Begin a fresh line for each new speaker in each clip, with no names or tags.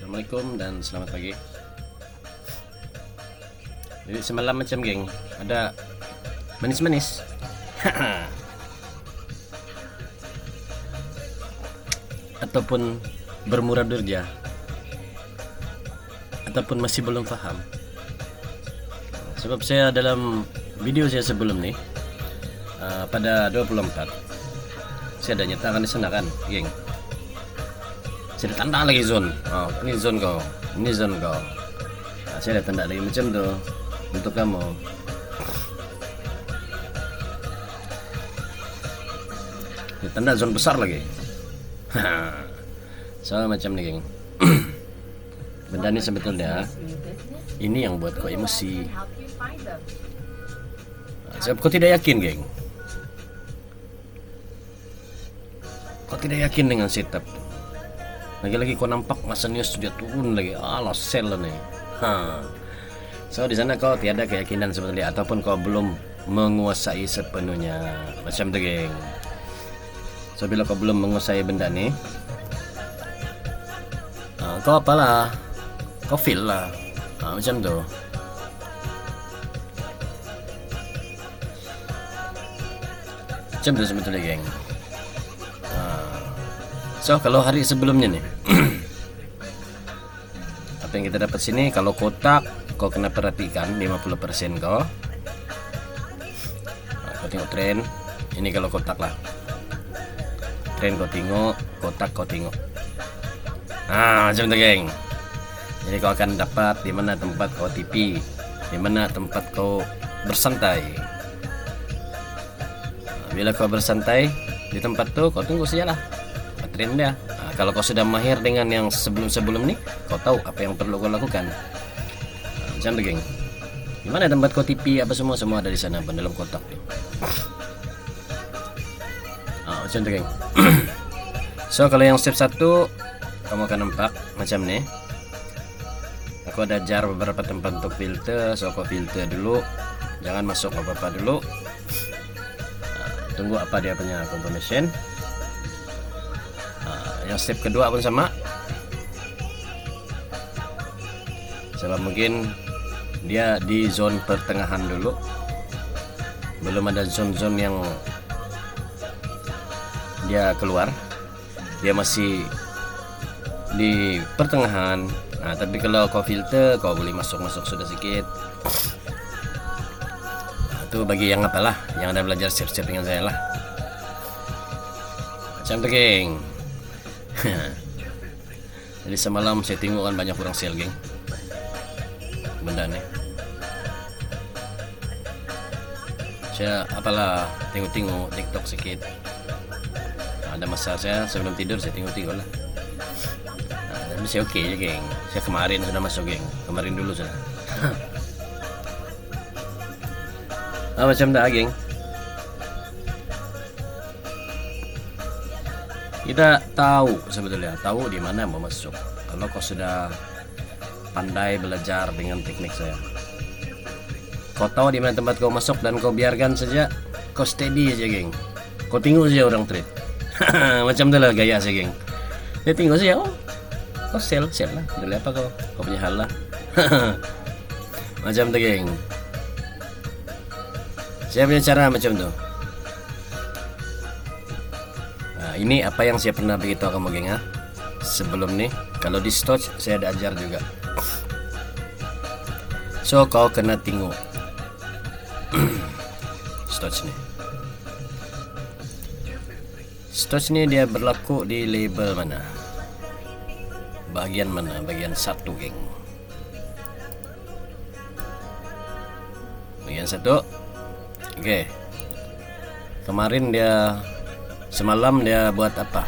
Assalamualaikum dan selamat pagi. Jadi semalam macam geng ada manis-manis. Ataupun bermurah durja, ataupun masih belum paham. Sebab saya dalam video saya sebelum nih pada 24 saya ada nyatakan di sana kan geng, saya ada tanda lagi zone. Ini zone kau, ini zone kau. Saya ada tanda lagi macam tu untuk kamu. Ini tanda zone besar lagi. So macam ni geng. Benda ni sebetulnya ini yang buat kau emosi. Sebab kau tidak yakin geng, kau tidak yakin dengan setup. Lagi-lagi kau nampak masa news sudah turun lagi. Alah sell nih. So di sana kau tiada keyakinan sebetulnya, ataupun kau belum menguasai sepenuhnya macam tu geng. So bila kau belum menguasai benda ni, kau apalah, kau feel lah macam tu. Macam tu sebetulnya geng. So kalau hari sebelumnya nih apa yang kita dapat sini, kalau kotak kau kena perhatikan 50% kau. Kau tengok tren ini, kalau kotak lah tren kau tengok, kotak kau tengok. Macam tu geng. Jadi kau akan dapat di mana tempat kau tipi, di mana tempat kau bersantai. Bila kau bersantai di tempat tu, kau tunggu sajalah tren dia. Kalau kau sudah mahir dengan yang sebelum-sebelum ni, kau tahu apa yang perlu kau lakukan. Macam tu geng. Di mana tempat kau tipi apa semua ada di sana dalam kotak tu. Macam tu geng. So kalau yang step 1 kamu akan nampak macam ni. Aku ada jar beberapa tempat untuk filter. So kau filter dulu, jangan masuk apa-apa dulu. Tunggu apa dia punya confirmation. Yang step kedua pun sama. Sebab mungkin dia di zone pertengahan dulu, belum ada zone-zone yang dia keluar, dia masih di pertengahan. Tapi kalau kau filter, kau boleh masuk sudah sikit. Itu bagi yang apalah, yang ada belajar siap-siap dengan saya lah. Macam tu geng. Jadi semalam saya tengok kan banyak orang sell geng benda ni. Saya apalah tengok-tengok TikTok sikit. Ada masa saya sebelum tidur saya tengok-tengok lah. Tapi saya okey je geng. Saya kemarin sudah masuk geng, kemarin dulu sudah. Macam dah geng. Kita tahu sebetulnya, tahu di mana mau masuk. Kalau kau sudah pandai belajar dengan teknik saya, kau tahu di mana tempat kau masuk dan kau biarkan saja, kau steady saja geng. Kau tengok saja orang trade. Macam tu lah gaya saya geng. Dia tengok saja, kau sell lah. Dari apa kau punya hal lah. Macam tu geng. Saya punya cara macam tu. Ini apa yang saya pernah beritahu kamu geng sebelum nih. Kalau di stock saya ada ajar juga. So kau kena tengok stock ni. Stock ni dia berlaku di label mana? Bagian mana? Bagian 1 geng. Bagian 1. Oke. Kemarin semalam dia buat apa?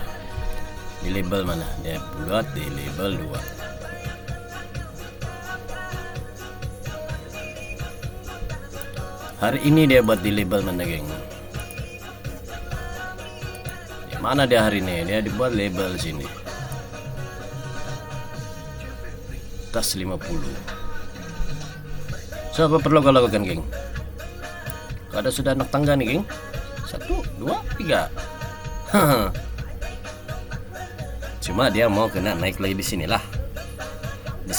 Di label mana? Dia buat di label 2. Hari ini dia buat di label mana geng? Di mana dia hari ini? Dia dibuat label sini. Tas 50. So apa perlu kau lakukan geng? Kau ada sudah anak tangga nih geng? 1, 2, 3. Cuma dia mau kena naik lagi di sini lah.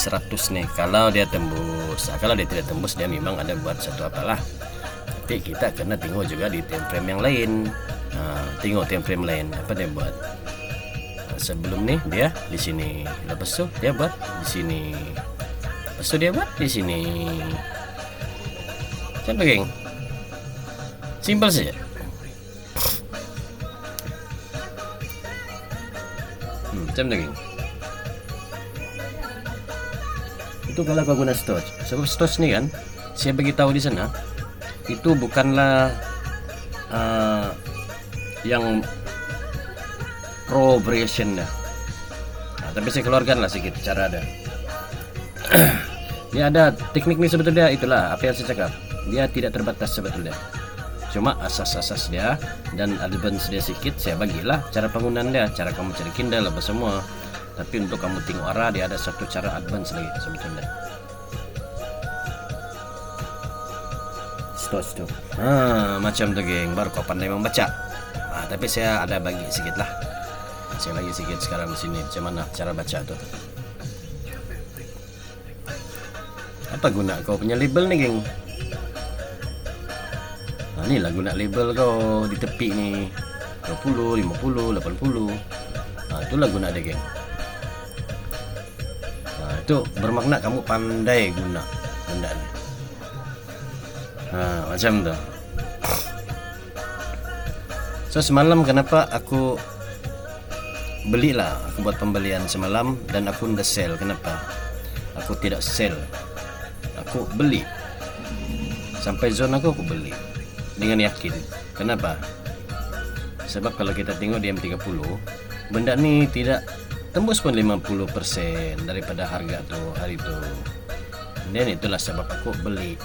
100 nih kalau dia tembus. Nah, kalau dia tidak tembus, dia memang ada buat satu apalah. Tapi kita kena tengok juga di time frame yang lain. Tengok time frame lain apa dia buat. Sebelum nih dia di sini, lepas itu dia buat di sini, lepas itu dia buat di sini. Contoh geng, simpel saja. Contoh geng, itu kalau kau guna stotch. Sebab stotch nih kan, saya beritahu di sana itu bukanlah yang pro version dah. Tapi saya keluarkan lah sedikit cara ada. Dia ada teknik nih sebetulnya, itulah apa yang saya cakap. Dia tidak terbatas sebetulnya. Cuma asas-asas dia dan advance dia sedikit saya bagilah cara penggunaan dia, cara kamu cari Kindle apa semua. Tapi untuk kamu tengok arah dia ada satu cara advance lagi sebetulnya. Stotch tuh. Macam tuh geng, baru kau pandai membaca. Tapi saya ada bagi sedikit lah. Saya lagi sedikit sekarang di sini macam mana cara baca tuh. Apa guna kau punya label nih geng? Ini lah guna label kau di tepi nih 20, 50, 80. Itulah guna dia geng. Itu bermakna kamu pandai guna benda ni. Macam tu. So semalam kenapa aku belilah, aku buat pembelian semalam dan aku ndak sell. Kenapa? Aku tidak sell, aku beli. Sampai zone aku beli dengan yakin. Kenapa? Sebab kalau kita tengok di M30, benda ni tidak tembus pun 50% daripada harga tuh hari itu. Dan itulah sebab aku beli.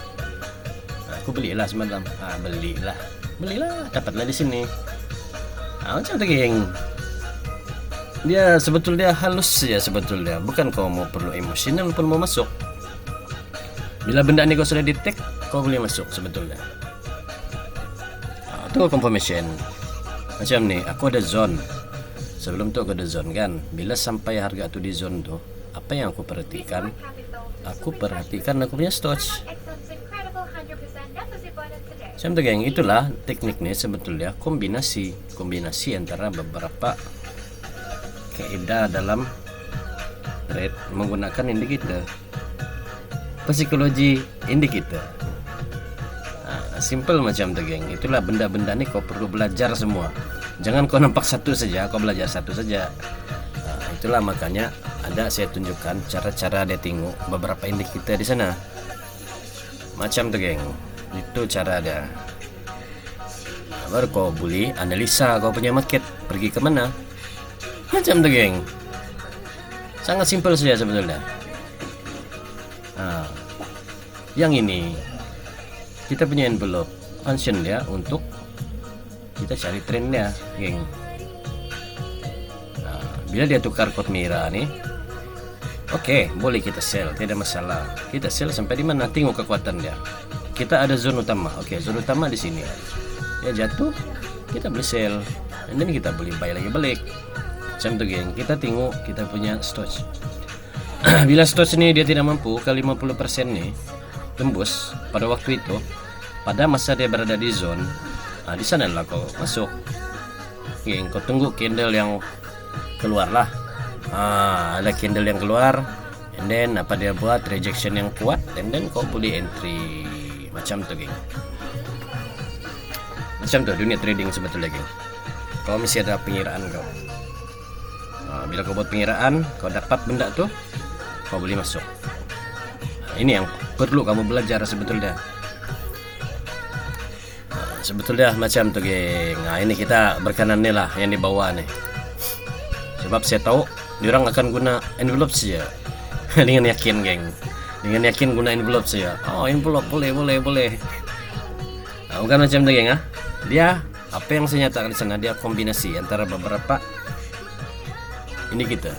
Aku belilah semalam. Belilah, dapatlah di sini. Macam tu geng. Dia sebetulnya halus saja sebetulnya, bukan kau mau perlu emosional pun mau masuk. Bila benda ni kau sudah detect, kau boleh masuk sebetulnya. Itu confirmation. Macam ni, aku ada zone. Sebelum tu aku ada zone kan. Bila sampai harga tu di zone tu, apa yang aku perhatikan? Aku perhatikan aku punya stotch. Macam tu geng, itulah teknik ni sebetulnya kombinasi antara beberapa kaidah dalam trade menggunakan indicator, psikologi indicator. Simple macam tu geng. Itulah benda-benda ni kau perlu belajar semua. Jangan kau nampak satu saja, kau belajar satu saja. Itulah makanya ada saya tunjukkan cara-cara dia tengok beberapa indicator di sana. Macam tu geng. Itu cara dia. Baru kau boleh analisa kau punya market pergi ke mana. Macam tu geng. Sangat simpel saja sebetulnya. Yang ini kita punya envelope function dia untuk kita cari trend dia geng. Bila dia tukar kod merah nih, oke, boleh kita sell, tidak masalah. Kita sell sampai di mana? Tengok kekuatan dia. Kita ada zone utama. Oke, zone utama di sini. Dia jatuh, kita boleh sell. Dan ini kita boleh buy lagi balik. Macam tu geng. Kita tengok kita punya stotch. Bila stotch ini dia tidak mampu ke 50% nih tembus pada waktu itu, pada masa dia berada di zone, di sana lah kau masuk. Geng, kau tunggu candle yang keluar lah. Ada candle yang keluar, and then apa dia buat rejection yang kuat, and then kau boleh entry. Macam tu geng. Macam tu dunia trading sebetulnya geng. Kau mesti ada pengiraan kau. Bila kau buat pengiraan, kau dapat benda tu, kau boleh masuk. Ini yang perlu kamu belajar sebetulnya. Sebetulnya macam tu geng. Ini kita berkanan ni lah yang di bawah nih. Sebab saya tahu diorang akan guna envelope saja. Dengan yakin geng. Dengan yakin guna envelope saja. Envelope boleh. Bukan macam tu geng. Dia apa yang saya nyatakan di sana, dia kombinasi antara beberapa ini kita.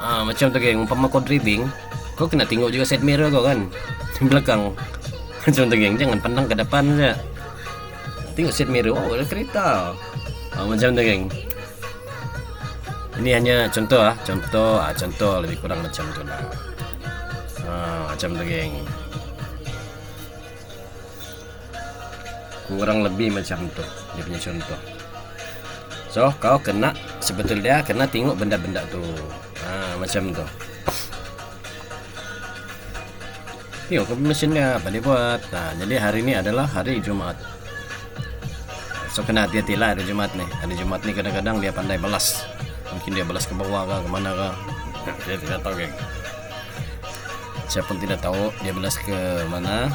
Macam tu geng. Umpama kau driving, kau kena tengok juga side mirror kau kan di belakang. Macam tu geng. Jangan pandang ke depan saja. Tengok side mirror. Ada kereta. Macam tu geng. Ini hanya contoh contoh lebih kurang macam tu lah. Macam tu geng, kurang lebih macam tu dia punya contoh. So kau kena sebetulnya kena tengok benda-benda tu, macam tu. Tengok ke mesinnya apa dia buat. Jadi hari ini adalah hari Jumaat. So kena hati-hati lah hari Jumaat nih. Hari Jumaat nih kadang-kadang dia pandai balas. Mungkin dia balas ke bawah kah, kemana kah. Saya tidak tahu geng. Saya pun tidak tahu dia balas ke mana.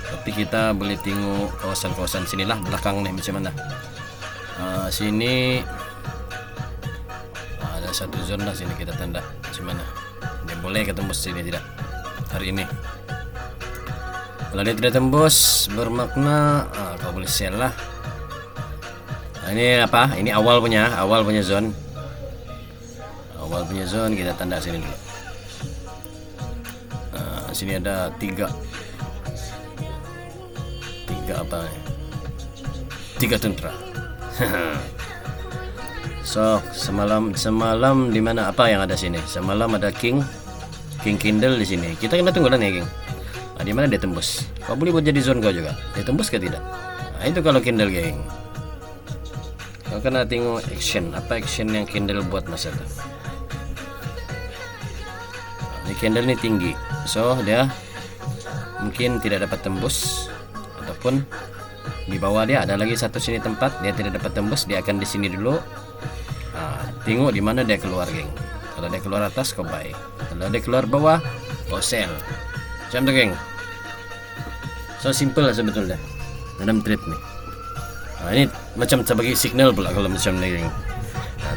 Tapi kita boleh tengok kawasan-kawasan sinilah belakang nih macam mana. Sini ada satu zona sini kita tanda macam mana. Dia boleh ketembus sini tidak hari ini. Kalau dia tidak tembus bermakna kau boleh sell lah. Ini apa? Ini awal punya zone. Awal punya zone kita tanda sini dulu. Sini ada tiga apa? Tiga tentara. So semalam di mana apa yang ada sini? Semalam ada King Kindle di sini. Kita kena tunggu lah nih King. Di mana dia tembus? Kau boleh buat jadi zone kau juga. Dia tembus ke tidak? Itu kalau Kindle geng. Kau kena tengok action. Apa action yang Kindle buat masa itu? Ini Kindle ini tinggi, so dia mungkin tidak dapat tembus, ataupun di bawah dia ada lagi satu sini tempat dia tidak dapat tembus, dia akan di sini dulu. Tengok di mana dia keluar geng. Kalau dia keluar atas kau buy, kalau dia keluar bawah kau sell. Macam tu geng. So simple lah sebetulnya dalam trade nih. Ini macam saya bagi signal pula kalau macam ni geng.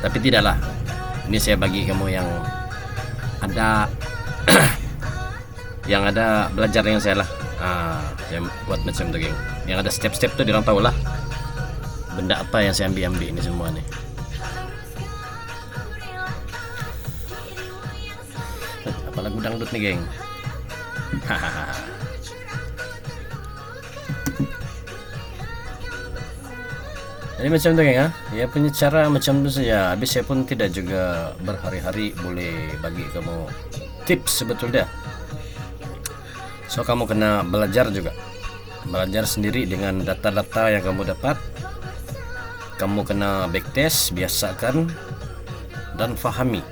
Tapi tidaklah. Ini saya bagi kamu yang ada yang ada belajar dengan saya lah. Saya buat macam tu geng. Yang ada step-step tu diorang tahu lah benda apa yang saya ambil ini semua nih. Apa lagu dangdut nih geng. Jadi macam tu geng. Ya punya cara macam tu saja. Habis saya pun tidak juga berhari-hari boleh bagi kamu tips sebetulnya. So kamu kena belajar juga. Belajar sendiri dengan data-data yang kamu dapat. Kamu kena backtest, biasakan dan fahami.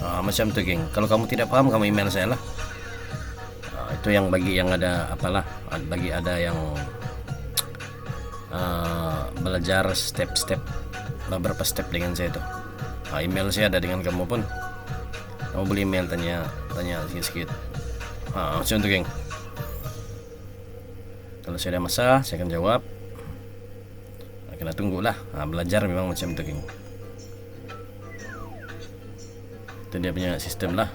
Macam tu geng. Kalau kamu tidak paham kamu email saya lah. Itu yang bagi yang ada apalah, bagi ada yang belajar step-step beberapa step dengan saya itu. Email saya ada dengan kamu pun. Kamu boleh email tanya sikit-sikit. Macam tu geng. Kalau saya ada masalah saya akan jawab. Kena tunggulah. Belajar memang macam tu geng. Itu dia punya sistem lah.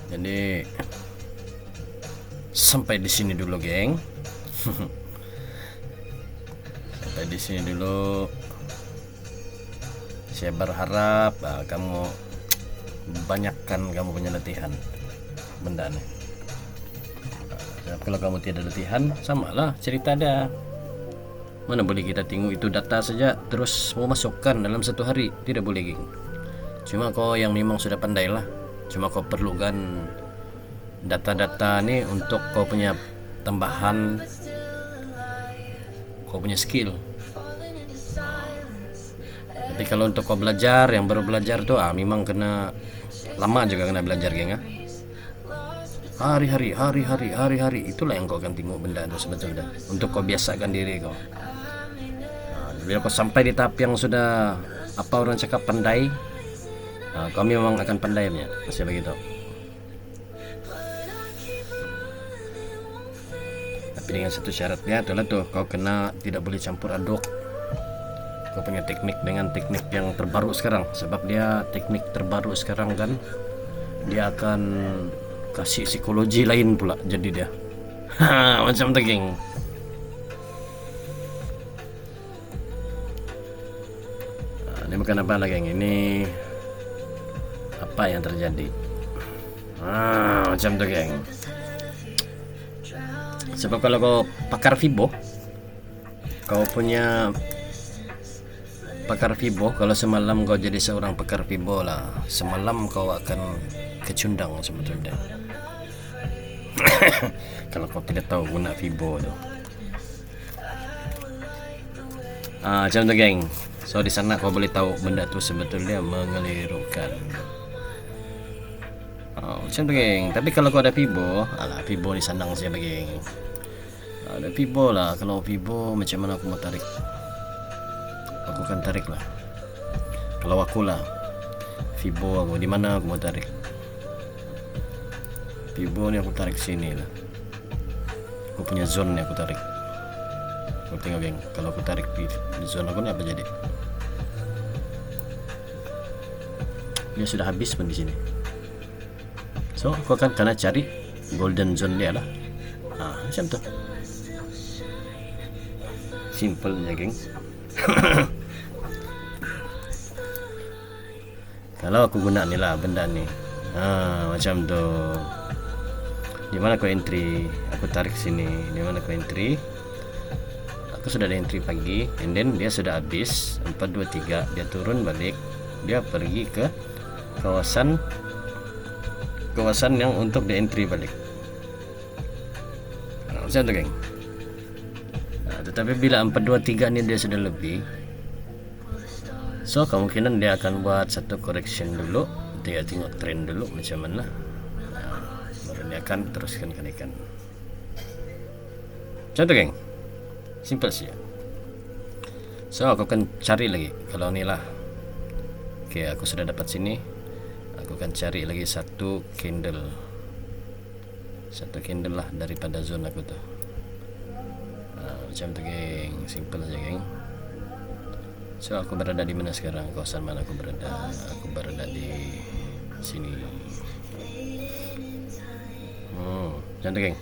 Jadi sampai di sini dulu geng. Sampai di sini dulu. Saya berharap kamu banyakkan kamu punya latihan benda nih. Kalau kamu tidak latihan, samalah cerita dia. Mana boleh kita tengok itu data saja terus mau masukkan dalam satu hari, tidak boleh geng. Cuma kau yang memang sudah pandai lah. Cuma kau perlukan data-data nih untuk kau punya tambahan, kau punya skill. Tapi kalau untuk kau belajar, yang baru belajar tuh memang kena lama juga kena belajar geng. Hari-hari itulah yang kau akan tengok benda itu sebetulnya. Untuk kau biasakan diri kau. Bila kau sampai di tahap yang sudah apa orang cakap pandai, kau memang akan pandai punya. Saya begitu. Tapi dengan satu syaratnya itulah tuh kau kena tidak boleh campur aduk kau punya teknik dengan teknik yang terbaru sekarang. Sebab dia teknik terbaru sekarang kan dia akan kasih psikologi lain pula jadi dia. Macam tu geng. Ini bukan apa lagi geng. Ini apa yang terjadi. Macam tu geng. Sebab kalau kau pakar Fibo, kau punya pakar Fibo. Kalau semalam kau jadi seorang pakar Fibo lah, semalam kau akan kecundang sebetulnya. Kalau kau tidak tahu guna Fibo tu. Macam tu geng. So di sana kau boleh tahu benda tu sebetulnya mengelirukan. Macam tu geng. Tapi kalau kau ada Fibo, Fibo ni senang saja geng. Ada Fibo lah. Kalau Fibo macam mana aku mau tarik? Aku akan tarik lah. Kalau aku lah, Fibo aku di mana aku mau tarik? Fibo ni aku tarik sini lah. Aku punya zone ni aku tarik. Kau tengok geng, kalau aku tarik di zone aku ni apa jadi? Dia sudah habis pun di sini. So kau akan kena cari golden zone dia lah. Macam tu. Simple je geng. Kalau aku guna ni lah benda ni. Macam tu. Di mana kau entry? Aku tarik sini. Di mana kau entry? Aku sudah ada entry pagi, and then dia sudah habis 4 2 3, dia turun balik, dia pergi ke kawasan yang untuk di entry balik. Macam tu geng. Tetapi bila 4 2 3 ni dia sudah lebih, so kemungkinan dia akan buat satu correction dulu, dia tengok trend dulu macam mana, baru dia akan teruskan kenaikan. Macam tu geng. Simple saja. So aku akan cari lagi. Kalau ni lah, okay, aku sudah dapat sini. Aku akan cari lagi satu candle lah daripada zone aku tu. Macam tu geng. Simple saja geng. So aku berada di mana sekarang? Kawasan mana aku berada? Aku berada di sini. Macam tu geng.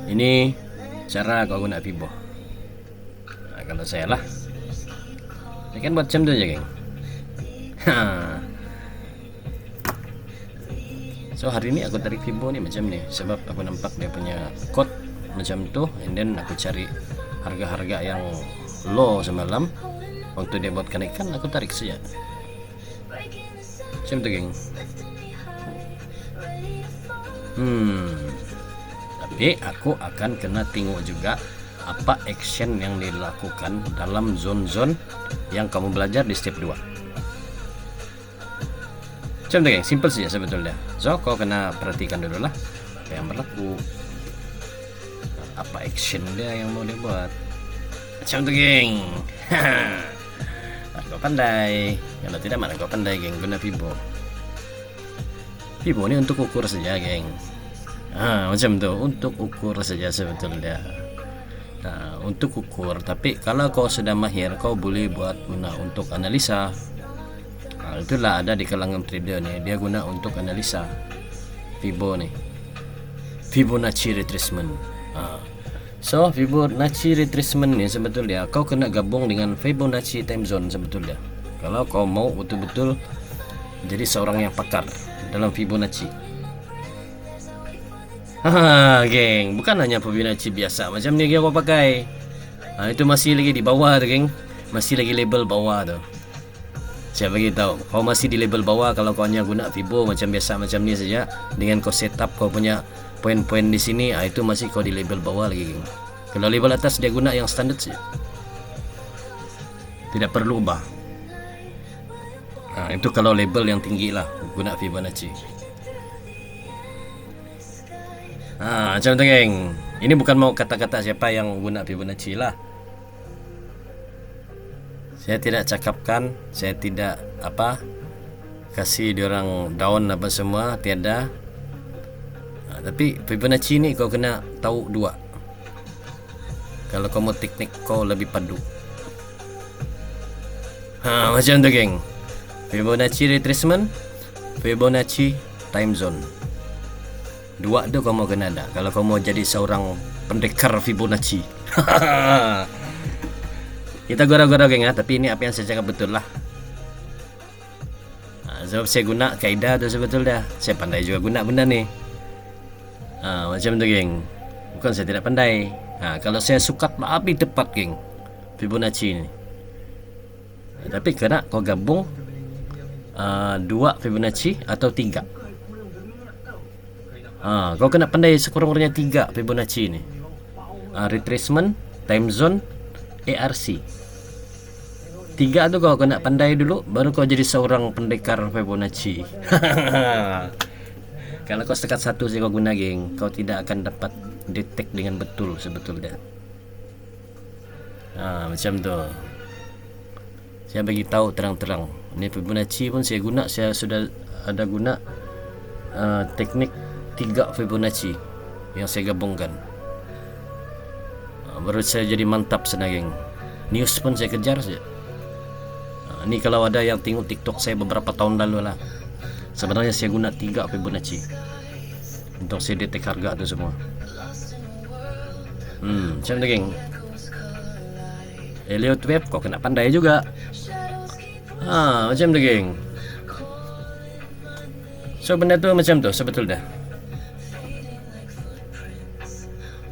Ini cara kau guna Fibo. Kalau saya lah, saya kan buat macam tu je geng. So hari ni aku tarik Fibo ni macam ni, sebab aku nampak dia punya code macam tu, and then aku cari harga-harga yang low semalam untuk dia buat kenaikan, aku tarik saja. Macam tu geng. Tapi aku akan kena tengok juga apa action yang dilakukan dalam zone-zone yang kamu belajar di step 2. Macam tu geng, simple saja sebetulnya. So kau kena perhatikan dulu lah apa yang berlaku, apa action dia yang mau dia buat. Macam tu geng. Kau pandai. Kalau tidak mana kau pandai geng guna Fibo. Fibo ni untuk ukur saja geng. Macam tu, untuk ukur saja sebetulnya. Untuk ukur. Tapi kalau kau sudah mahir, kau boleh buat guna untuk analisa. Itulah ada di kalangan trader ni, dia guna untuk analisa Fibo ni, Fibonacci retracement. So Fibonacci retracement ni sebetulnya kau kena gabung dengan Fibonacci time zone sebetulnya. Kalau kau mau betul-betul jadi seorang yang pakar dalam Fibonacci. Geng, bukan hanya Fibonacci biasa macam ni yang kau pakai. Itu masih lagi di bawah tu geng, masih lagi label bawah tu. Saya bagi tahu, kau masih di label bawah kalau kau hanya guna Fibo macam biasa macam ni saja, dengan kau setup kau punya poin-poin di sini, itu masih kau di label bawah lagi geng. Kalau label atas dia guna yang standard saja, tidak perlu ubah. Itu kalau label yang tinggi lah guna Fibonacci. Macam tu geng. Ini bukan mau kata-kata siapa yang guna Fibonacci lah. Saya tidak cakapkan, saya tidak kasih diorang down apa semua, tiada. Tapi Fibonacci ni kau kena tahu dua. Kalau kau mau teknik kau lebih padu. Macam tu geng. Fibonacci retracement, Fibonacci time zone. Dua tu kau mau kena ada kalau kau mau jadi seorang pendekar Fibonacci. Kita gora-gora geng tapi ini apa yang saya cakap betul lah. Sebab saya guna kaidah tu sebetulnya. Saya pandai juga guna benda ni. Macam tu geng. Bukan saya tidak pandai. Kalau saya sukat lebih tepat geng. Fibonacci ini. Tapi kena kau gabung 2 Fibonacci atau 3. Kau kena pandai sekurang-kurangnya 3 Fibonacci ini. Retracement, time zone, ARC. 3 tu kau kena pandai dulu, baru kau jadi seorang pendekar Fibonacci. Kalau kau sekat 1 saja kau guna, geng, kau tidak akan dapat detect dengan betul sebetulnya. Macam tu. Saya bagi tahu terang-terang. Ini Fibonacci pun saya guna, saya sudah ada guna teknik 3 Fibonacci yang saya gabungkan. Baru saya jadi mantap sana, geng. News pun saya kejar saja. Ini kalau ada yang tengok TikTok saya beberapa tahun lalu lah, sebenarnya saya guna 3 Fibonacci untuk saya detek harga tu semua. Macam tu, geng. Elliott Wave kau kena pandai juga. Macam tu, geng. So benda tu macam tu sebetulnya.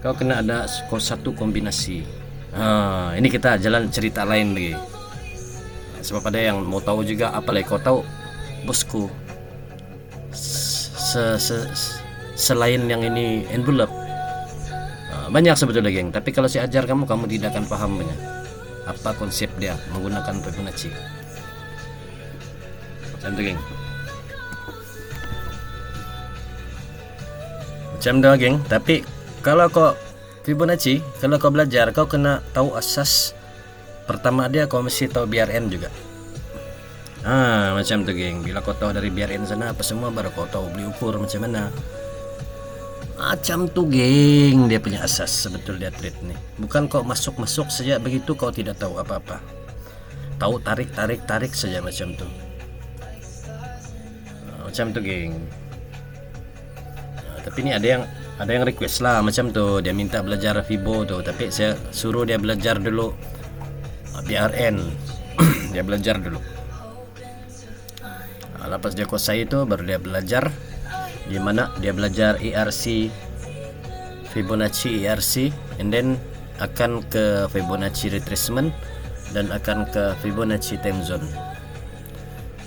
Kau kena ada satu kombinasi. Ini kita jalan cerita lain lagi. Sebab ada yang mau tahu juga, apa lagi kau tahu, bosku, selain yang ini envelope, banyak sebetulnya, geng. Tapi kalau saya ajar kamu tidak akan paham banyak apa konsep dia menggunakan Fibonacci. Macam tu, geng. Macam tu, geng. Tapi kalau kau Fibonacci, kalau kau belajar, kau kena tahu asas. Pertama dia kau mesti tahu BRN juga. Macam tu, geng. Bila kau tahu dari BRN sana apa semua, baru kau tahu beli ukur macam mana. Macam tu, geng, dia punya asas sebetulnya trade ni. Bukan kau masuk saja begitu, kau tidak tahu apa-apa. Tahu tarik saja macam tu. Macam tu, geng. Tapi ni ada yang request lah macam tu, dia minta belajar Fibo tu, tapi saya suruh dia belajar dulu BRN. Dia belajar dulu. Lepas dia kuasai itu, baru dia belajar di mana dia belajar ERC, Fibonacci ERC, and then akan ke Fibonacci retracement dan akan ke Fibonacci time zone.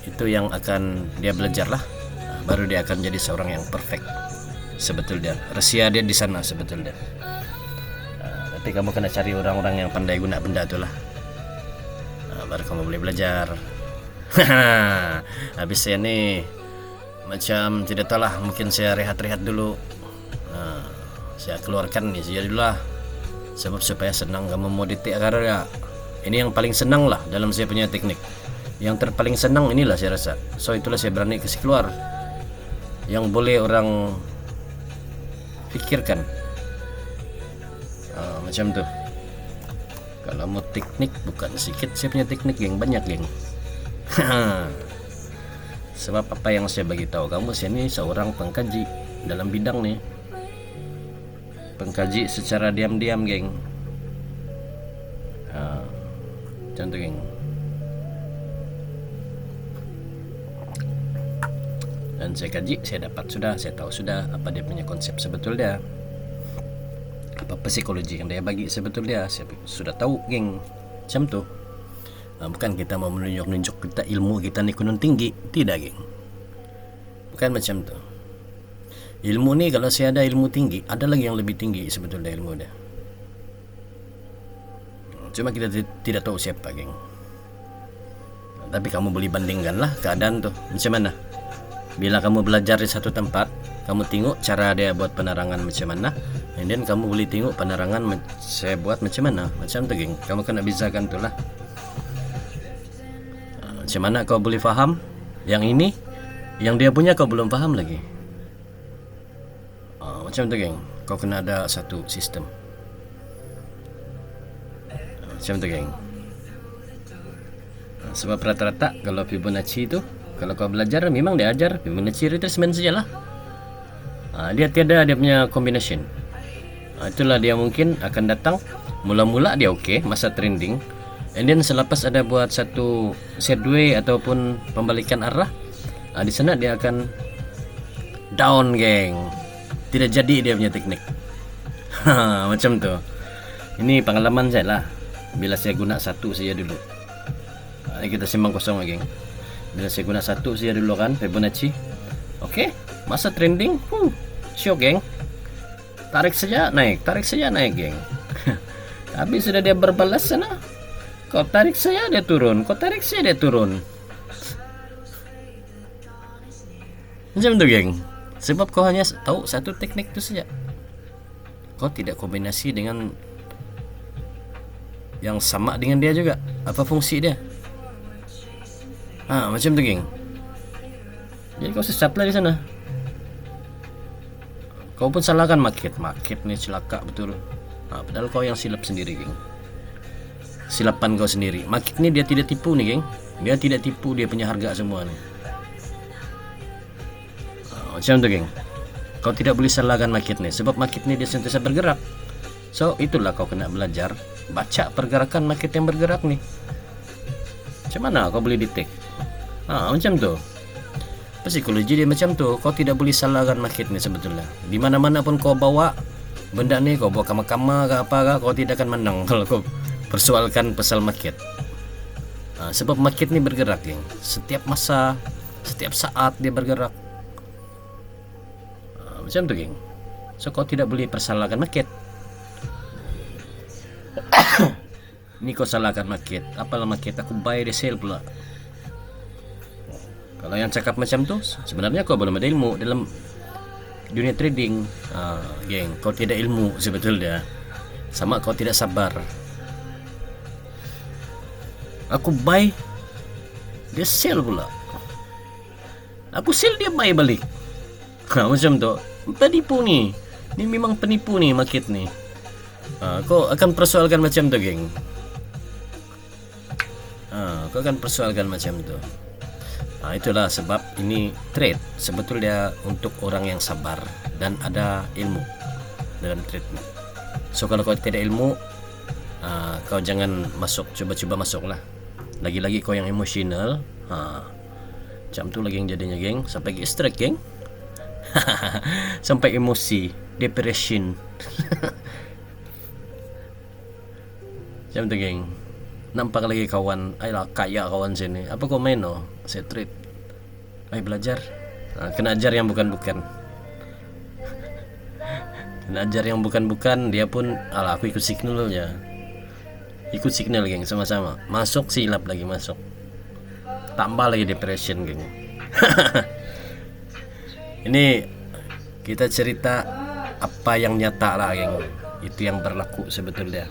Itu yang akan dia belajar lah. Baru dia akan jadi seorang yang perfect sebetulnya. Rahasia dia di sana sebetulnya. Tapi kamu kena cari orang-orang yang pandai guna benda tu lah. Baru kamu boleh belajar. Habis saya ni macam tidak tahu lah, mungkin saya rehat-rehat dulu. Saya keluarkan ni saja dulu lah, sebab supaya senang kamu mau detek karya. Ini yang paling senang lah dalam saya punya teknik. Yang terpaling senang inilah saya rasa. So itulah saya berani kasih keluar yang boleh orang fikirkan. Macam tu. Kalau mau teknik, bukan sedikit saya punya teknik, geng, banyak, geng. Sebab apa yang saya bagi tahu kamu, saya ni seorang pengkaji dalam bidang ni. Pengkaji secara diam-diam, geng. Macam tu, geng. Dan saya kaji, saya dapat sudah, saya tahu sudah apa dia punya konsep sebetulnya, apa psikologi yang dia bagi sebetulnya, saya sudah tahu, geng. Macam tu. Bukan kita mau menunjuk kita ilmu kita ni kunun tinggi, tidak, geng. Bukan macam tu. Ilmu ni kalau saya ada ilmu tinggi, ada lagi yang lebih tinggi sebetulnya ilmu dia. Cuma kita tidak tahu siapa, geng. Tapi kamu boleh bandingkanlah keadaan tu macam mana. Bila kamu belajar di satu tempat, kamu tengok cara dia buat penerangan macam mana, and then kamu boleh tengok penerangan saya buat macam mana. Macam tu, geng. Kamu kena bezakan tu lah. Macam mana kau boleh faham yang ini, yang dia punya kau belum faham lagi. Macam tu, geng. Kau kena ada satu sistem. Macam tu, geng. Sebab rata-rata kalau Fibonacci itu, kalau kau belajar memang dia ajar Fibonacci retracement sajalah. Dia tiada dia punya combination. Itulah dia mungkin akan datang mula-mula dia okey, masa trending, and then selepas ada buat satu sideways ataupun pembalikan arah, di sana dia akan down, geng. Tidak jadi dia punya teknik. Macam tu. Ini pengalaman saya lah. Bila saya guna satu saja dulu. Ini kita simbang kosong geng. Bila saya guna satu saja dulu kan Fibonacci. Oke, masa trending. Syok geng. Tarik saja naik geng. Tapi sudah dia berbalas sana. Kau tarik saya dia turun, kau tarik saya dia turun. Macam tu geng. Sebab kau hanya tahu satu teknik itu saja. Kau tidak kombinasi dengan yang sama dengan dia juga. Apa fungsi dia? Macam tu geng. Jadi kau sesatlah di sana. Kau pun salahkan market ni celaka betul. Padahal kau yang silap sendiri geng. Silapan kau sendiri. Market ni dia tidak tipu nih geng. Dia tidak tipu, dia punya harga semua nih. Macam tu geng. Kau tidak boleh salahkan market ni. Sebab market ni dia sentiasa bergerak. So itulah kau kena belajar baca pergerakan market yang bergerak nih. Macam mana kau boleh detect? Macam tu. Psikologi dia macam tu. Kau tidak boleh salahkan market ni sebetulnya. Di mana-mana pun kau bawa benda ni, kau bawa kama-kama ke apa ke, kau tidak akan menang kalau kau persoalkan pasal market. Sebab market ni bergerak geng. Setiap masa, setiap saat dia bergerak. Macam tu geng. So kau tidak boleh persalahkan market. Ni kau salahkan market. Apalah market, aku buy dia sell pula. Kalau yang cakap macam tu, sebenarnya kau belum ada ilmu dalam dunia trading. Geng, kau tidak ilmu sebetulnya. Sama kau tidak sabar. Aku buy, dia sell pula. Aku sell, dia buy balik. Macam tu. Penipu ni. Ni memang penipu ni market ni. Kau akan persoalkan macam tu geng. Kau akan persoalkan macam tu. Itulah sebab ini trade sebetulnya untuk orang yang sabar dan ada ilmu dalam trade ni. So kalau kau tidak ilmu, kau jangan masuk, coba-coba masuk lah. Lagi-lagi kau yang emosional, macam tu lagi yang jadinya geng. Sampai stress geng. Sampai emosi, depression. Macam tu geng. Nampak lagi kawan, ayolah kaya kawan sini. Apa kau main saya trade. Ayo belajar. Kena ajar yang bukan-bukan. Kena ajar yang bukan-bukan. Dia pun, aku ikut signal aja. Ikut signal geng, sama-sama. Masuk silap lagi masuk. Tambah lagi depression geng. Ini kita cerita apa yang nyata lah geng. Itu yang berlaku sebetulnya.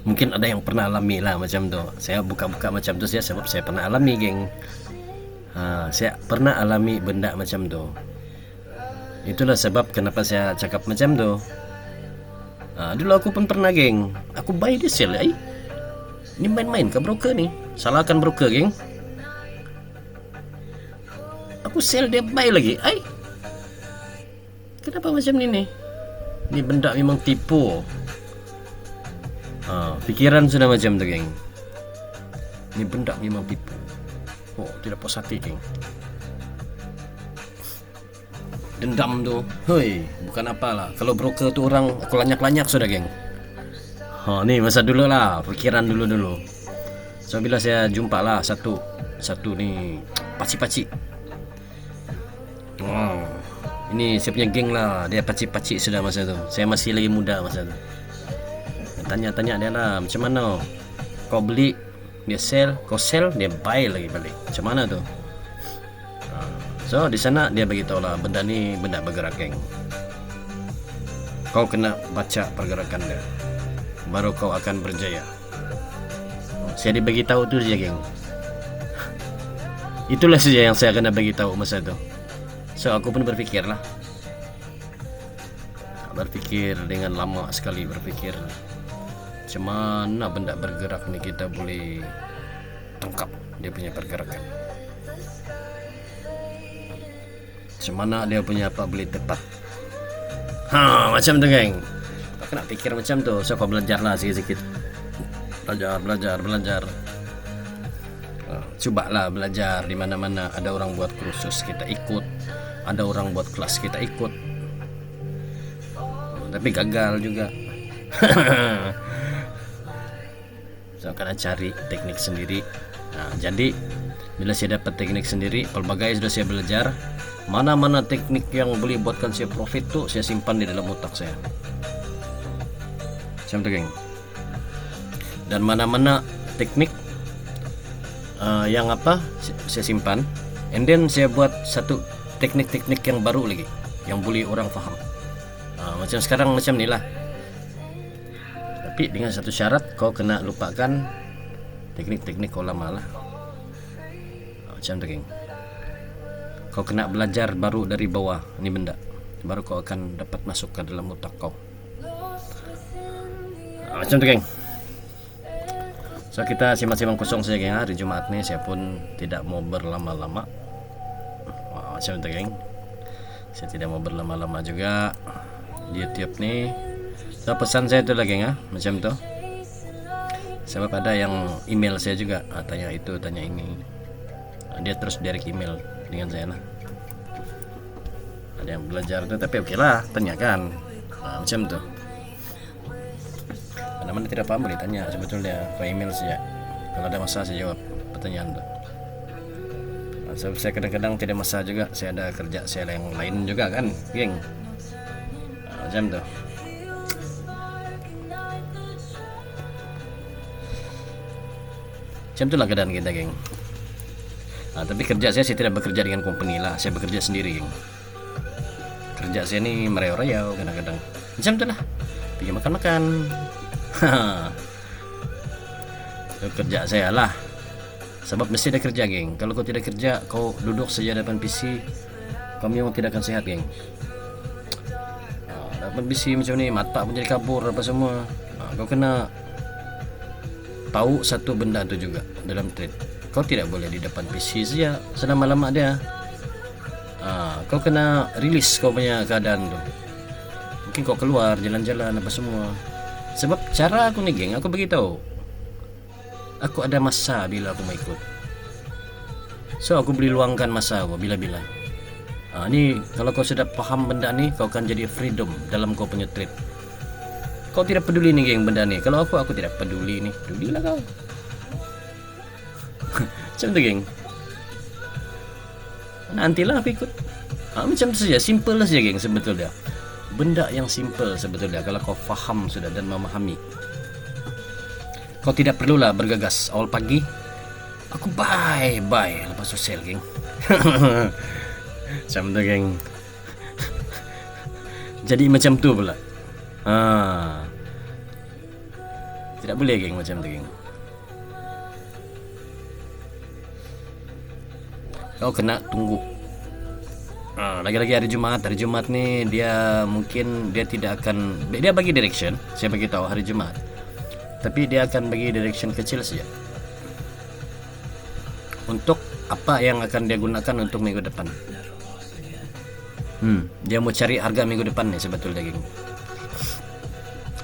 Mungkin ada yang pernah alami lah macam tu. Saya buka-buka macam tu saya sebab saya pernah alami geng. Saya pernah alami benda macam tu. Itulah sebab kenapa saya cakap macam tu. Dulu aku pun pernah geng. Aku buy dia sell. Ini main-main ke broker ni? Salahkan broker geng. Aku sell dia buy lagi. Kenapa macam ni nih? Ini benda memang tipu. Pikiran sudah macam tu geng. Ini benda memang tipu. Tidak puas hati geng. Dendam tu, bukan apalah. Kalau broker tu orang, aku lanyak-lanyak sudah geng. Ni masa dulu lah, pikiran dulu. So bila saya jumpa lah satu ni paci-paci. Ini saya punya geng lah, dia paci-paci sudah masa tu. Saya masih lagi muda masa tu. Tanya-tanya dia lah, macam mana kau beli, dia sell, kau sell, dia buy lagi balik. Macam mana tu? So di sana dia beritahu lah, benda ni benda bergerak geng. Kau kena baca pergerakan dia, baru kau akan berjaya. Saya diberitahu tu saja geng. Itulah saja yang saya kena beritahu masa tu. So aku pun berpikir lah. Berpikir dengan lama sekali berpikir. Macam mana benda bergerak ni kita boleh tangkap dia punya pergerakan. Macam mana dia punya apa boleh tepat. Macam tu geng. Kau nak fikir macam tu. So kau belajar lah sikit-sikit. Belajar. Cubalah belajar di mana-mana. Ada orang buat kursus kita ikut. Ada orang buat kelas kita ikut. Tapi gagal juga. So kena cari teknik sendiri. Nah, jadi bila saya dapat teknik sendiri, pelbagai sudah saya belajar. Mana-mana teknik yang boleh buatkan saya profit tuh saya simpan di dalam otak saya. Macam tu geng. Dan mana-mana teknik yang saya simpan, and then saya buat satu teknik-teknik yang baru lagi yang boleh orang faham. Macam sekarang macam ni lah. Tapi dengan satu syarat, kau kena lupakan teknik-teknik kau lama lah. Macam tu geng. Kau kena belajar baru dari bawah ni benda, baru kau akan dapat masuk ke dalam otak kau. Macam tu geng. So kita simak-simak kosong saja geng. Hari Jumaat ni saya pun tidak mau berlama-lama. Macam tu geng. Saya tidak mau berlama-lama juga di YouTube ni. So pesan saya tu lah geng, macam tu. Sebab ada yang email saya juga, tanya itu, tanya ini. Dia terus direct email dengan saya lah. Ada yang belajar tu, tapi okey lah, tanyakan. Macam tu. Mana-mana tidak paham boleh tanya sebetulnya, ke email saja. Kalau ada masalah saya jawab pertanyaan tu. Sebab saya kadang-kadang tidak masalah juga, saya ada kerja saya yang lain juga kan, geng. Macam tu. Macam itulah keadaan kita geng. Tapi kerja saya tidak bekerja dengan company lah, saya bekerja sendiri geng. Kerja saya ni merayau-rayau kadang-kadang. Macam tu lah, pergi makan-makan. Itu kerja saya lah. Sebab mesti ada kerja geng. Kalau kau tidak kerja, kau duduk saja depan PC, kau memang tidak akan sehat geng. Depan PC macam ni, mata pun jadi kabur apa semua. Kau kena tahu satu benda tu juga dalam trade. Kau tidak boleh di depan PC saja selama-lama dia. Kau kena release kau punya keadaan tu. Mungkin kau keluar jalan-jalan apa semua. Sebab cara aku ni geng, aku beritahu, aku ada masa bila aku mau ikut. So aku boleh luangkan masa aku bila-bila. Ni kalau kau sudah paham benda ni, kau akan jadi freedom dalam kau punya trade. Kau tidak peduli ni geng benda ni. Kalau aku tidak peduli ni. Pedulilah kau. Macam tu geng. Nantilah aku ikut. Macam tu saja. Simple lah saja geng sebetulnya. Benda yang simple sebetulnya kalau kau faham sudah dan memahami. Kau tidak perlulah bergegas awal pagi. Aku bye lepas sosial geng. Macam tu geng. Jadi macam tu pula. Tidak boleh geng macam tu geng. Kau kena tunggu. Lagi-lagi hari Jumaat ni dia mungkin dia tidak akan, dia bagi direction, saya bagi tahu hari Jumaat. Tapi dia akan bagi direction kecil saja. Untuk apa yang akan dia gunakan untuk minggu depan. Dia mau cari harga minggu depan nih sebetulnya geng.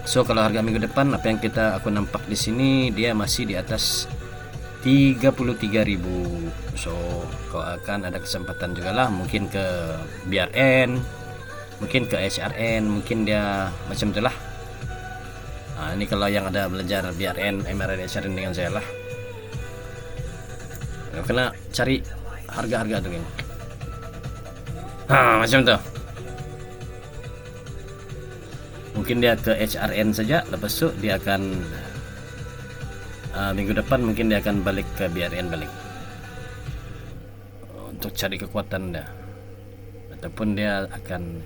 So kalau harga minggu depan apa yang aku nampak di sini dia masih di atas 33.000. So kau akan ada kesempatan juga lah, mungkin ke BRN, mungkin ke HRN, mungkin dia macam itulah. Ini kalau yang ada belajar BRN, MRN, HRN dengan saya lah. Kau kena cari harga-harga tu geng. Macam tu. Mungkin dia ke HRN saja, lepas tu dia akan minggu depan mungkin dia akan balik ke BRN balik untuk cari kekuatan dia, ataupun dia akan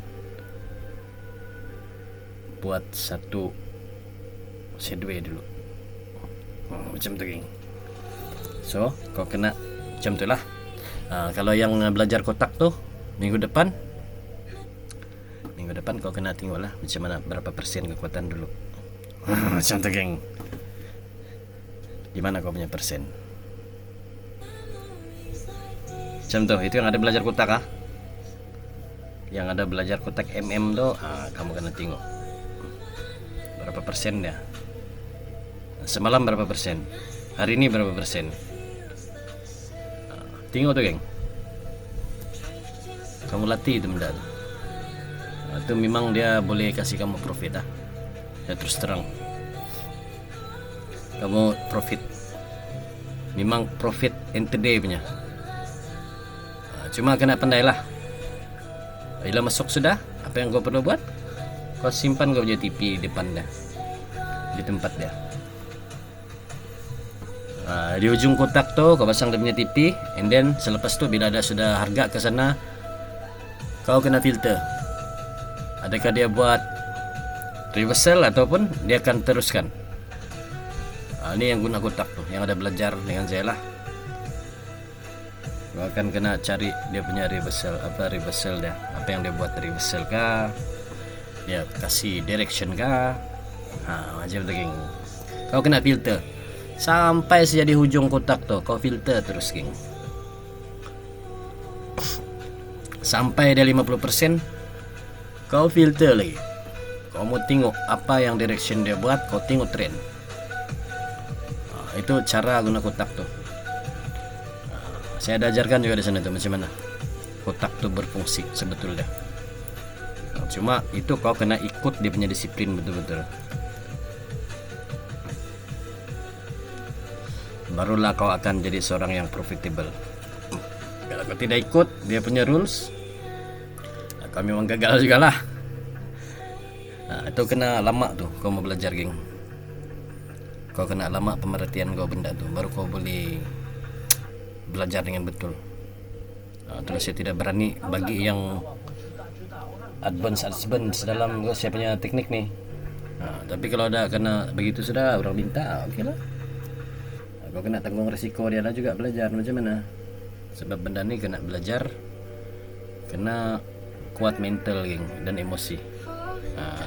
buat satu sideway dulu. Macam tu geng. So kau kena macam tu lah. Kalau yang belajar kotak tu minggu depan kau kena tengok lah macam mana, berapa persen kekuatan dulu. Macam tu geng. Di mana kau punya persen? Macam tu. Itu yang ada belajar kotak Yang ada belajar kotak MM tu, kamu kena tengok berapa persen dia. Semalam berapa persen, hari ini berapa persen. Tengok tu geng. Kamu latih itu benda tu. Itu memang dia boleh kasih kamu profit Ya terus terang. kamu profit. Memang profit intraday punya. Cuma kena pandailah. Bila masuk sudah, apa yang kau perlu buat? Kau simpan kau punya TP di depan dia, di tempat dia. Di ujung kotak tu kau pasang dia punya TP, and then selepas tu bila ada sudah harga ke sana, kau kena filter. Adakah dia buat reversal ataupun dia akan teruskan. Ini yang guna kotak tu, yang ada belajar dengan saya lah. Kau akan kena cari dia punya reversal, reversal dia, apa yang dia buat, reversal kah, dia kasih direction kah, macam tu geng. Kau kena filter sampai saja di hujung kotak tu, kau filter terus geng. Sampai dia 50%, kau filter lagi. Kau mau tengok apa yang direction dia buat, kau tengok trend. Itu cara guna kotak tu. Saya ada ajarkan juga di sana tuh macam mana kotak tuh berfungsi sebetulnya. Cuma itu kau kena ikut dia punya disiplin betul-betul. Barulah kau akan jadi seorang yang profitable. Kalau kau tidak ikut dia punya rules, kau memang gagal juga lah. Itu kena lama tuh kau mau belajar geng. Kau kena lama pemerhatian kau benda tuh, baru kau boleh belajar dengan betul. Terus saya tidak berani bagi yang advance dalam saya punya teknik nih. Tapi kalau ada kena begitu sudah orang minta, oke lah. Kau kena tanggung resiko dia lah juga belajar macam mana. Sebab benda ni kena belajar, kena kuat mental geng dan emosi.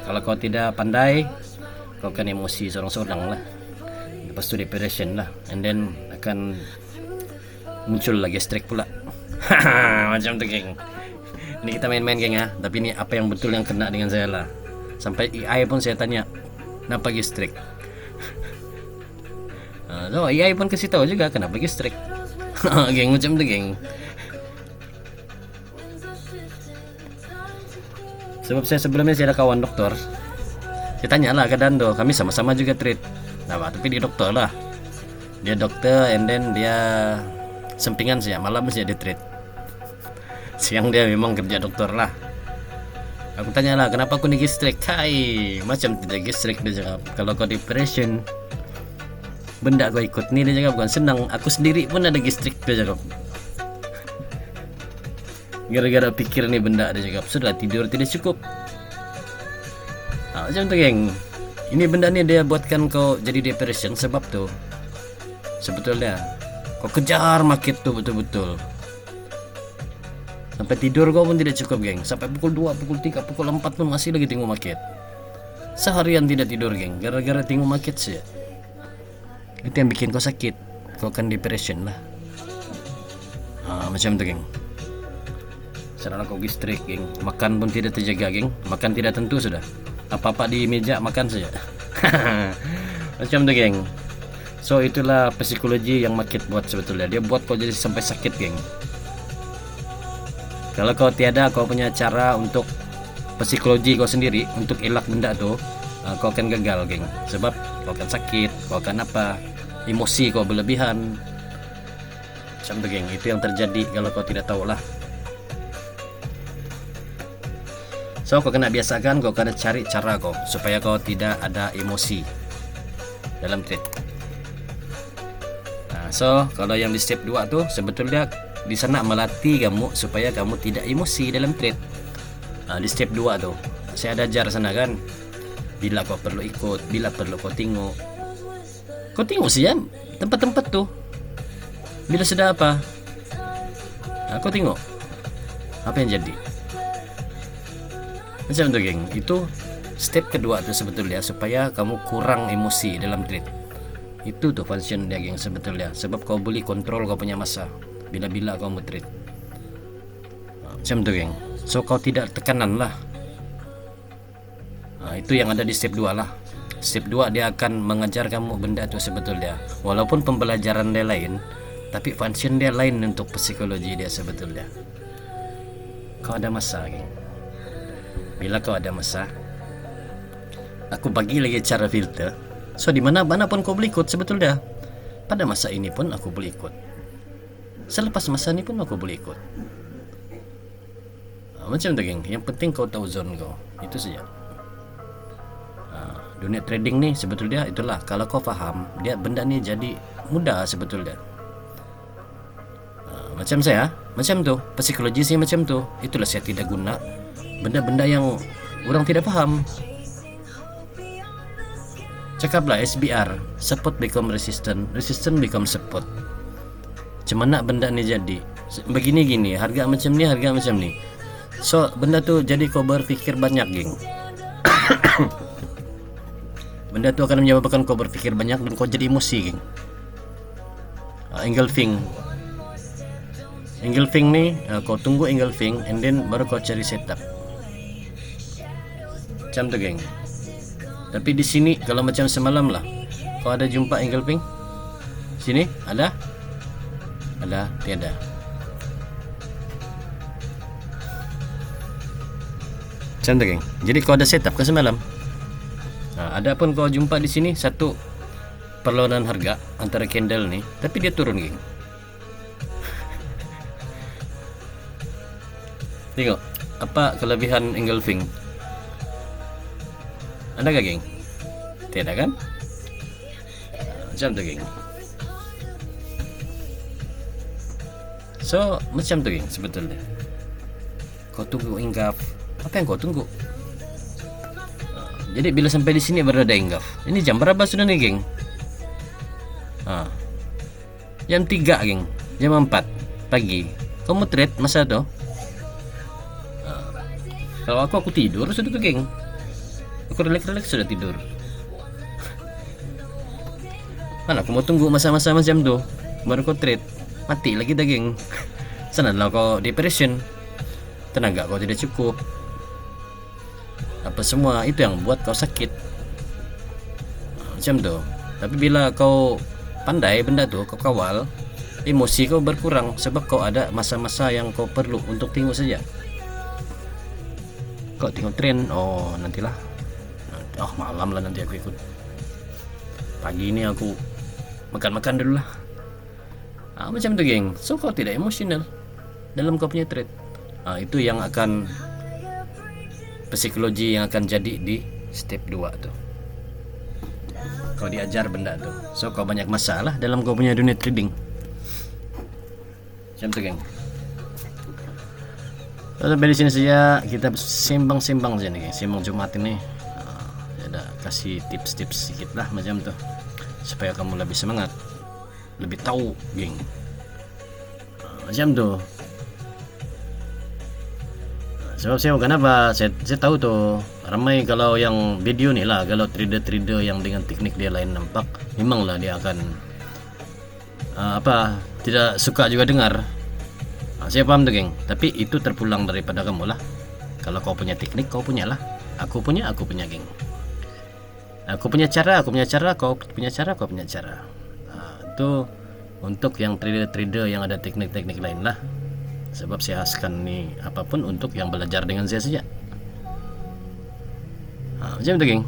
Kalau kau tidak pandai, kau akan emosi seorang-seorang lah. Lepas tu depression lah, and then akan muncul lagi strike pula. Macam tu geng. Ini kita main-main geng ya, tapi ini apa yang betul yang kena dengan saya lah. Sampai AI pun saya tanya, kenapa lagi strike? So AI pun kasih tahu juga kenapa lagi strike. Geng macam tu geng. Sebab saya sebelumnya saya ada kawan doktor. Saya tanya lah ke Dando, kami sama-sama juga treat. Tapi dia dokter lah. Dia dokter, and then dia sampingan saja, malam saja dia treat. Siang dia memang kerja dokter lah. Aku tanya lah, kenapa aku ni gistrik? Hai, macam tidak gistrik, dia cakap. Kalau kau depression, benda kau ikut ni, dia cakap, bukan senang. Aku sendiri pun ada gistrik, dia cakap. Gara-gara pikir ni benda, dia cakap, sudah tidur tidak cukup. Macam tu geng. Ini benda ni dia buatkan kau jadi depression sebab tu. Sebetulnya kau kejar market tu betul-betul. Sampai tidur kau pun tidak cukup geng. Sampai pukul 2, pukul 3, pukul 4 pun masih lagi tengok market. Seharian tidak tidur geng, gara-gara tengok market saja. Itu yang bikin kau sakit. Kau akan depression lah. Macam tu geng. Sekarang kau gistrik geng. Makan pun tidak terjaga geng. Makan tidak tentu sudah. Apa-apa di meja makan saja. Macam tu geng. So itulah psikologi yang market buat sebetulnya. Dia buat kau jadi sampai sakit geng. Kalau kau tiada kau punya cara untuk psikologi kau sendiri untuk elak benda tu, kau akan gagal geng. Sebab kau akan sakit, kau akan apa, emosi kau berlebihan. Macam tu geng. Itu yang terjadi kalau kau tidak tahu lah. So kau kena biasakan, kau kena cari cara kau supaya kau tidak ada emosi dalam trade. So kalau yang di step 2 tu sebetulnya di sana melatih kamu supaya kamu tidak emosi dalam trade. Di step 2 tu saya ada ajar sana kan, bila kau perlu ikut, bila perlu kau tengok. Kau tengok saja tempat-tempat tu. Bila sudah apa, kau tengok apa yang jadi. Macam tu geng. Itu step kedua tu sebetulnya supaya kamu kurang emosi dalam trade. Itu tuh function dia geng sebetulnya. Sebab kau boleh kontrol kau punya masa bila-bila kau mau trade. Macam tu geng. So kau tidak tekanan lah. Itu yang ada di step 2 lah. Step 2 dia akan mengajar kamu benda tu sebetulnya. Walaupun pembelajaran dia lain, tapi function dia lain untuk psikologi dia sebetulnya. Kau ada masa geng. Bila kau ada masa, aku bagi lagi cara filter. So di mana pun kau boleh ikut sebetulnya. Pada masa ini pun aku boleh ikut. Selepas masa ini pun aku boleh ikut. Macam tu geng. Yang penting kau tahu zone kau. Itu saja. Dunia trading ni sebetulnya itulah, kalau kau faham, dia benda ni jadi mudah sebetulnya. Macam saya, macam tu, psikologi saya macam tu. Itulah saya tidak guna benda-benda yang orang tidak faham. Cakaplah SBR, support become resistance, resistance become support. Macam mana benda ni jadi? Begini gini, harga macam ni, harga macam ni. So benda tu jadi kau berfikir banyak geng. Benda tu akan menyebabkan kau berfikir banyak dan kau jadi emosi geng. Engulfing ni, kau tunggu engulfing and then baru kau cari setup. Macam tu geng. Tapi di sini kalau macam semalam lah, kau ada jumpa engulfing? Sini ada? Ada? Tiada. Macam tu geng. Jadi kau ada setup ke semalam? Ada pun kau jumpa di sini satu perlawanan harga antara candle ni, tapi dia turun geng. Tengok apa kelebihan engulfing. Ada gak geng? Tiada kan? Macam tu geng. So macam tu geng sebetulnya. Kau tunggu engulf. Apa yang kau tunggu? Jadi bila sampai di sini baru ada engulf. Ini jam berapa sudah nih geng? Jam 3 geng. Jam 4 pagi. Kau mau trade masa tu? Kalau aku tidur sudah tuh geng. Aku relax sudah tidur. Mana aku mau tunggu masa-masa macam tu baru kau trade. Mati lagi dah geng. Sanadlah kau depression. Tenaga kau tidak cukup. Apa semua itu yang buat kau sakit. Macam tu. Tapi bila kau pandai benda tu, kau kawal, emosi kau berkurang sebab kau ada masa-masa yang kau perlu untuk tengok saja. Kau tengok trend, oh nantilah. Oh malam lah nanti aku ikut. Pagi ini aku makan-makan dulu lah. Macam tu geng. So kau tidak emosional dalam kau punya trade. Itu yang akan psikologi yang akan jadi di step 2 tu. Kau diajar benda tu. So kau banyak masalah dalam kau punya dunia trading. Macam tu geng. Sampai di sini saja kita sembang-sembang saja nih, sembang Jumat ini. Ada kasih tips-tips sedikit lah macam tu supaya kamu lebih semangat, lebih tahu geng. Macam tu. Sebab saya kenapa saya tahu tuh ramai kalau yang video nih lah, kalau trader-trader yang dengan teknik dia lain nampak, memanglah dia akan tidak suka juga dengar. Saya paham tuh geng, tapi itu terpulang daripada kamu lah. Kalau kau punya teknik, kau punya lah. Aku punya geng. Aku punya cara, kau punya cara. Itu untuk yang trader-trader yang ada teknik-teknik lain lah. Sebab saya khaskan nih apapun untuk yang belajar dengan saya saja. Macam itu geng.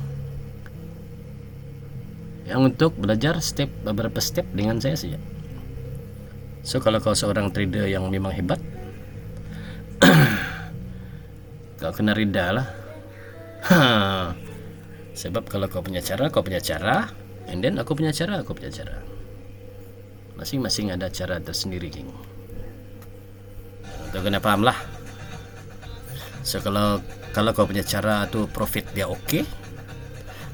Yang untuk belajar beberapa step dengan saya saja. So kalau kau seorang trader yang memang hebat, kau kena rida lah. Sebab kalau kau punya cara, and then aku punya cara. Masing-masing ada cara tersendiri geng. Kau kena paham lah. So kalau kau punya cara tu profit dia oke,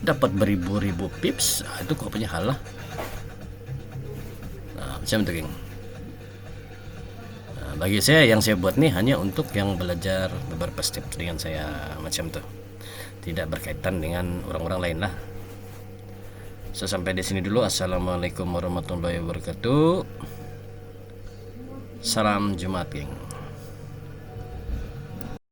dapat beribu-ribu pips, itu kau punya hal lah. Macam tu geng. Bagi saya yang saya buat nih hanya untuk yang belajar beberapa step dengan saya macam tu. Tidak berkaitan dengan orang-orang lain lah. So sampai di sini dulu. Assalamualaikum warahmatullahi wabarakatuh. Salam Jumat geng.